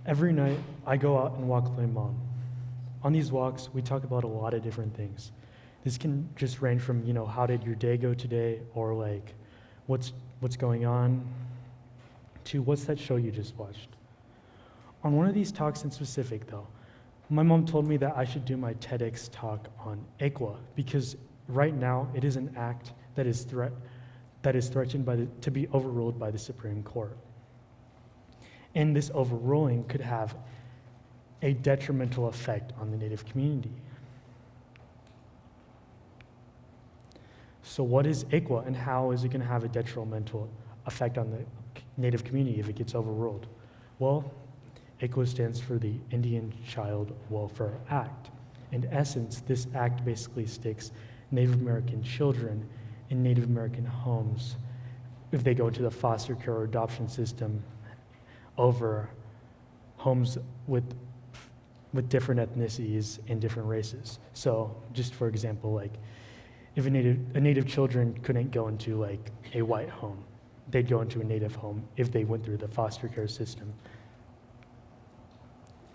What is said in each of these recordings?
Every night, I go out and walk with my mom. On these walks, we talk about a lot of different things. This can just range from, how did your day go today, or like, what's going on, to what's that show you just watched. On one of these talks in specific, though, my mom told me that I should do my TEDx talk on ICWA, because right now it is an act that is threatened to be overruled by the Supreme Court. And this overruling could have a detrimental effect on the Native community. So what is ICWA, and how is it going to have a detrimental effect on the Native community if it gets overruled? Well, ICWA stands for the Indian Child Welfare Act. In essence, this act basically sticks Native American children in Native American homes if they go into the foster care or adoption system over homes with different ethnicities and different races. So just for example, like if a native children couldn't go into like a white home, they'd go into a Native home if they went through the foster care system.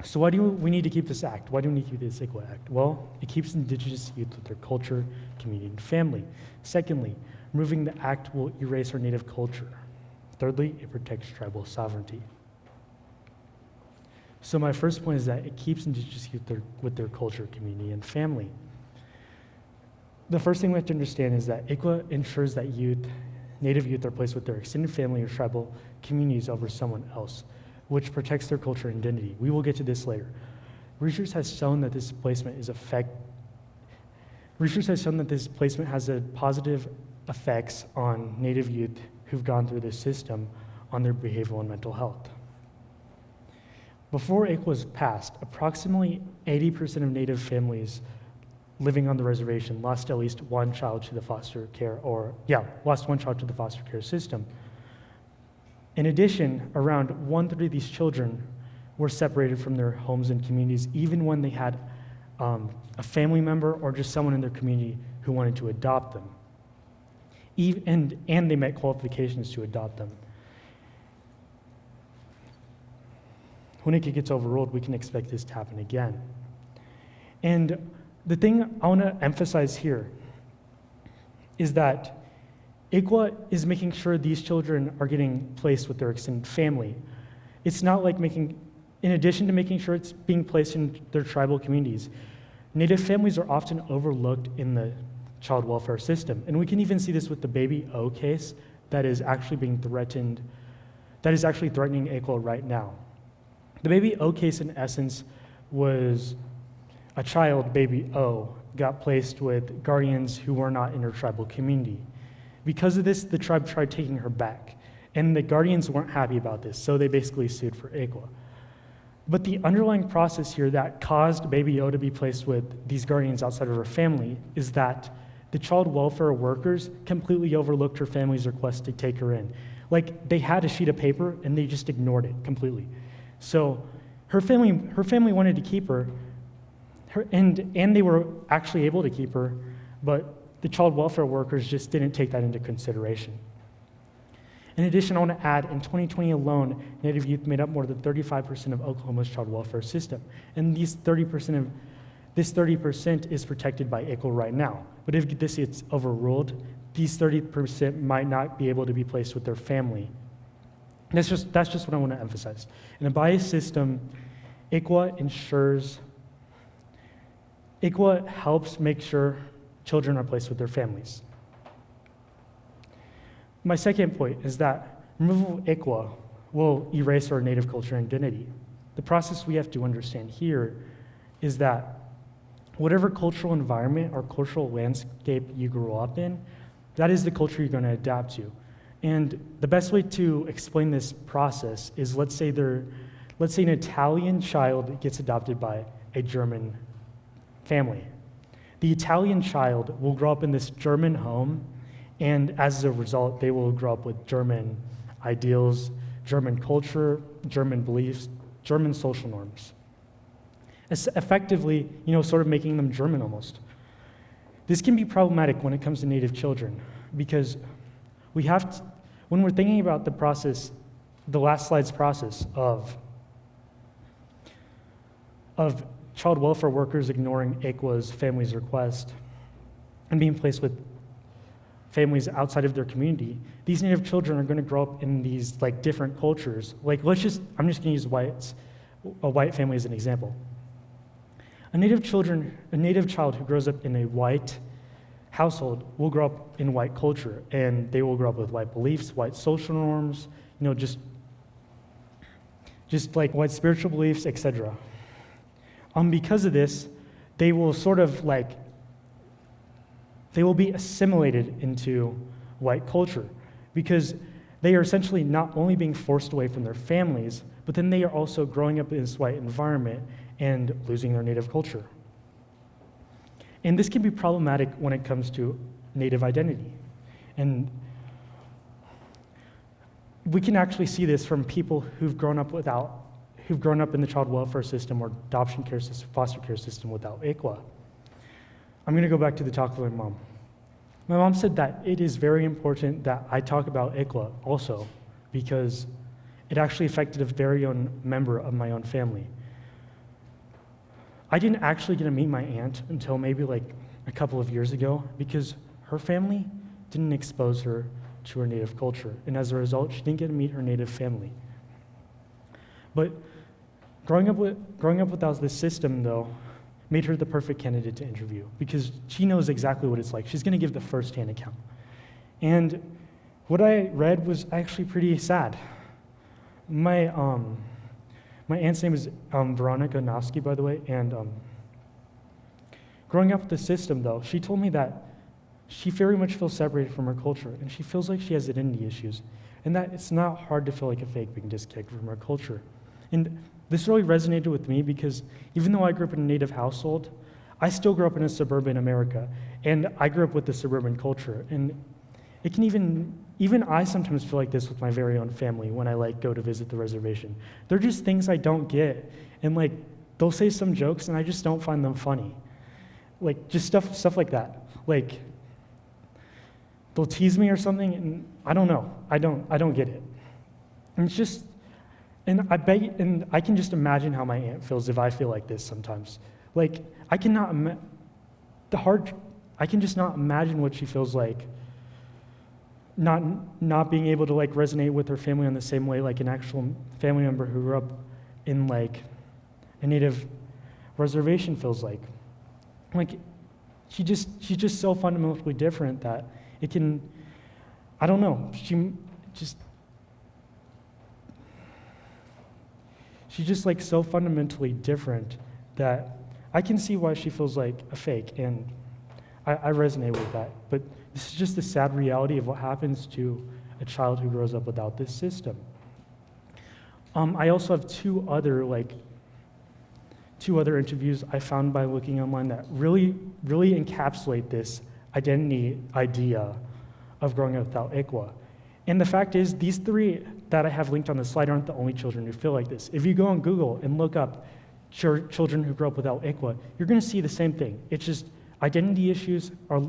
So why do we need to keep this act? Why do we need to keep this ICWA Act? Well, it keeps Indigenous youth with their culture, community, and family. Secondly, removing the act will erase our Native culture. Thirdly, it protects tribal sovereignty. So my first point is that it keeps Indigenous youth with their culture, community, and family. The first thing we have to understand is that ICWA ensures that Native youth are placed with their extended family or tribal communities over someone else, which protects their culture and identity. We will get to this later. Research has shown that this placement has a positive effects on Native youth who've gone through this system on their behavioral and mental health. Before ICWA was passed, approximately 80% of Native families living on the reservation lost at least one child to the foster care system. In addition, around 1/3 of these children were separated from their homes and communities, even when they had a family member or just someone in their community who wanted to adopt them. And they met qualifications to adopt them. When it gets overruled, we can expect this to happen again. And the thing I want to emphasize here is that ICWA is making sure these children are getting placed with their extended family. It's not like in addition to making sure it's being placed in their tribal communities, Native families are often overlooked in the child welfare system. And we can even see this with the Baby O case that is actually threatening ICWA right now. The Baby O case, in essence, was a child, Baby O, got placed with guardians who were not in her tribal community. Because of this, the tribe tried taking her back, and the guardians weren't happy about this, so they basically sued for ICWA. But the underlying process here that caused Baby O to be placed with these guardians outside of her family is that the child welfare workers completely overlooked her family's request to take her in. Like, they had a sheet of paper, and they just ignored it completely. So her family wanted to keep her, and they were actually able to keep her, but the child welfare workers just didn't take that into consideration. In addition, I want to add, in 2020 alone, Native youth made up more than 35% of Oklahoma's child welfare system, and this 30% is protected by ICWA right now. But if this gets overruled, these 30% might not be able to be placed with their family. That's just what I want to emphasize. In a biased system, ICWA helps make sure children are placed with their families. My second point is that removal of ICWA will erase our Native culture and identity. The process we have to understand here is that whatever cultural environment or cultural landscape you grew up in, that is the culture you're going to adapt to. And the best way to explain this process is, let's say an Italian child gets adopted by a German family. The Italian child will grow up in this German home, and as a result, they will grow up with German ideals, German culture, German beliefs, German social norms. It's effectively, sort of making them German almost. This can be problematic when it comes to Native children, because when we're thinking about the process, the last slide's process of of child welfare workers ignoring ICWA's family's request and being placed with families outside of their community, these Native children are going to grow up in these like different cultures. Like I'm just going to use a white family as an example. A Native child who grows up in a white household will grow up in white culture, and they will grow up with white beliefs, white social norms, just like white spiritual beliefs, etc. Because of this, they will they will be assimilated into white culture, because they are essentially not only being forced away from their families, but then they are also growing up in this white environment and losing their Native culture. And this can be problematic when it comes to Native identity. And we can actually see this from people who've grown up in the child welfare system or adoption care system, foster care system without ICWA. I'm going to go back to the talk with my mom. My mom said that it is very important that I talk about ICWA also, because it actually affected a very own member of my own family. I didn't actually get to meet my aunt until maybe like a couple of years ago, because her family didn't expose her to her Native culture, and as a result, she didn't get to meet her Native family. But growing up without this system, though, made her the perfect candidate to interview, because she knows exactly what it's like. She's going to give the first-hand account. And what I read was actually pretty sad. My aunt's name is Veronica Nosky, by the way, and growing up with the system, though, she told me that she very much feels separated from her culture, and she feels like she has identity issues, and that it's not hard to feel like a fake being disconnected from her culture. And this really resonated with me, because even though I grew up in a Native household, I still grew up in a suburban America, and I grew up with the suburban culture. And it can even I sometimes feel like this with my very own family when I go to visit the reservation. They're just things I don't get, and they'll say some jokes, and I just don't find them funny. Just stuff like that. They'll tease me or something, and I don't know. I don't get it. And it's just. And I can just imagine how my aunt feels if I feel like this sometimes. I can just not imagine what she feels like, not being able to resonate with her family on the same way like an actual family member who grew up in a Native reservation feels like. She's just so fundamentally different that it can, I don't know, She's just so fundamentally different that I can see why she feels like a fake, and I resonate with that. But this is just the sad reality of what happens to a child who grows up without this system. I also have two other interviews I found by looking online that really encapsulate this identity idea of growing up without ICWA. And the fact is, these three that I have linked on the slide aren't the only children who feel like this. If you go on Google and look up children who grow up without ICWA, you're going to see the same thing. It's just identity issues are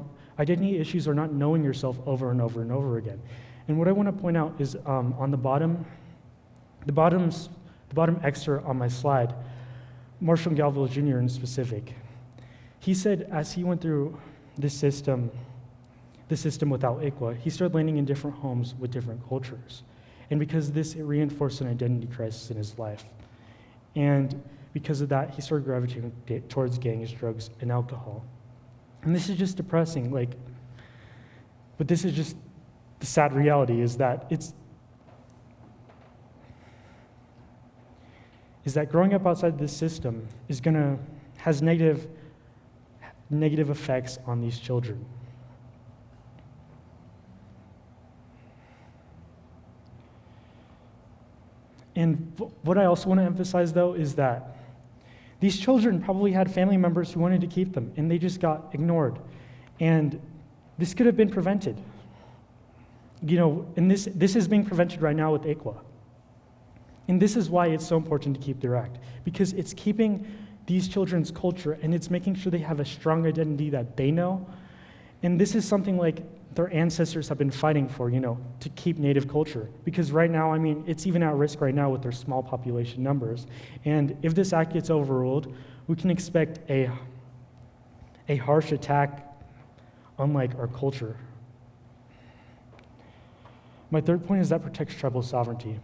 not knowing yourself over and over and over again. And what I want to point out is on the bottom excerpt on my slide, Marshall Galville Jr. in specific, he said as he went through the system without ICWA, he started landing in different homes with different cultures. And because of this, it reinforced an identity crisis in his life. And because of that, he started gravitating towards gangs, drugs, and alcohol. And this is just depressing, but this is just the sad reality, is that growing up outside this system has negative effects on these children. And what I also want to emphasize, though, is that these children probably had family members who wanted to keep them, and they just got ignored. And this could have been prevented. And this is being prevented right now with ICWA. And this is why it's so important to keep direct, because it's keeping these children's culture, and it's making sure they have a strong identity that they know. And this is something their ancestors have been fighting for, to keep native culture. Because right now, it's even at risk right now with their small population numbers. And if this act gets overruled, we can expect a harsh attack unlike our culture. My third point is that protects tribal sovereignty.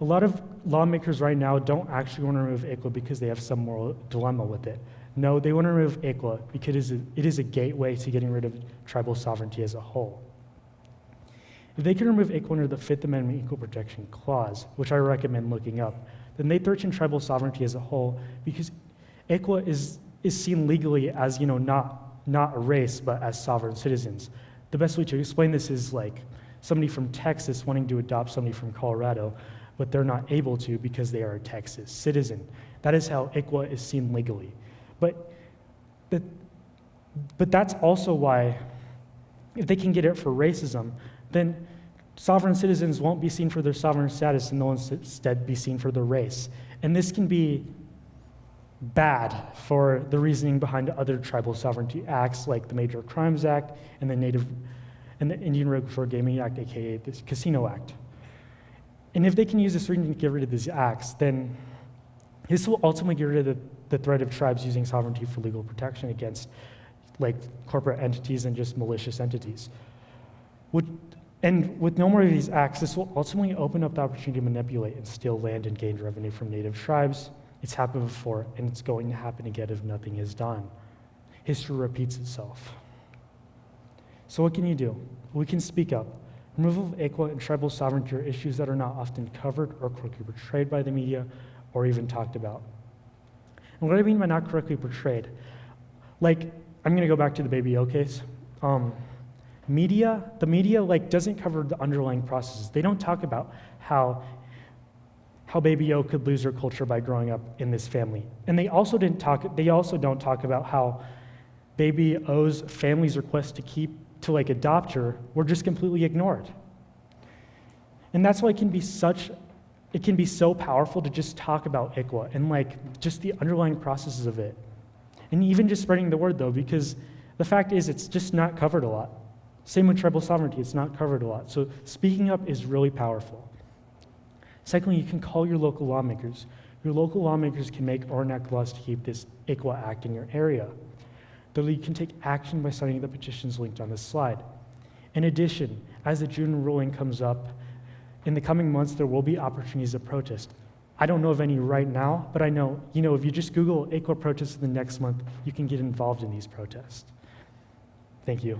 A lot of lawmakers right now don't actually want to remove ICWA because they have some moral dilemma with it. No, they want to remove ICWA because it is a gateway to getting rid of tribal sovereignty as a whole. If they can remove ICWA under the Fifth Amendment Equal Protection Clause, which I recommend looking up, then they threaten tribal sovereignty as a whole because ICWA is seen legally as, not a race, but as sovereign citizens. The best way to explain this is like somebody from Texas wanting to adopt somebody from Colorado, but they're not able to because they are a Texas citizen. That is how ICWA is seen legally. But that's also why, if they can get it for racism, then sovereign citizens won't be seen for their sovereign status and they'll instead be seen for their race. And this can be bad for the reasoning behind other tribal sovereignty acts like the Major Crimes Act and the Indian Regulatory Gaming Act, aka the Casino Act. And if they can use this reason to get rid of these acts, then this will ultimately get rid of the threat of tribes using sovereignty for legal protection against corporate entities and just malicious entities. And with no more of these acts, this will ultimately open up the opportunity to manipulate and steal land and gain revenue from native tribes. It's happened before, and it's going to happen again if nothing is done. History repeats itself. So what can you do? We can speak up. Removal of ICWA and tribal sovereignty are issues that are not often covered or correctly portrayed by the media or even talked about. And what I mean by not correctly portrayed, I'm going to go back to the Baby O case. The media doesn't cover the underlying processes. They don't talk about how Baby O could lose her culture by growing up in this family. And they also don't talk about how Baby O's family's request to adopt her were just completely ignored. And that's why it can be so powerful to just talk about ICWA and just the underlying processes of it. And even just spreading the word though, because the fact is it's just not covered a lot. Same with tribal sovereignty, it's not covered a lot. So speaking up is really powerful. Secondly, you can call your local lawmakers. Your local lawmakers can make or enact laws to keep this ICWA Act in your area. Thirdly, you can take action by signing the petitions linked on this slide. In addition, as the June ruling comes up, in the coming months, there will be opportunities to protest. I don't know of any right now, but I know, if you just Google ICWA protests in the next month, you can get involved in these protests. Thank you.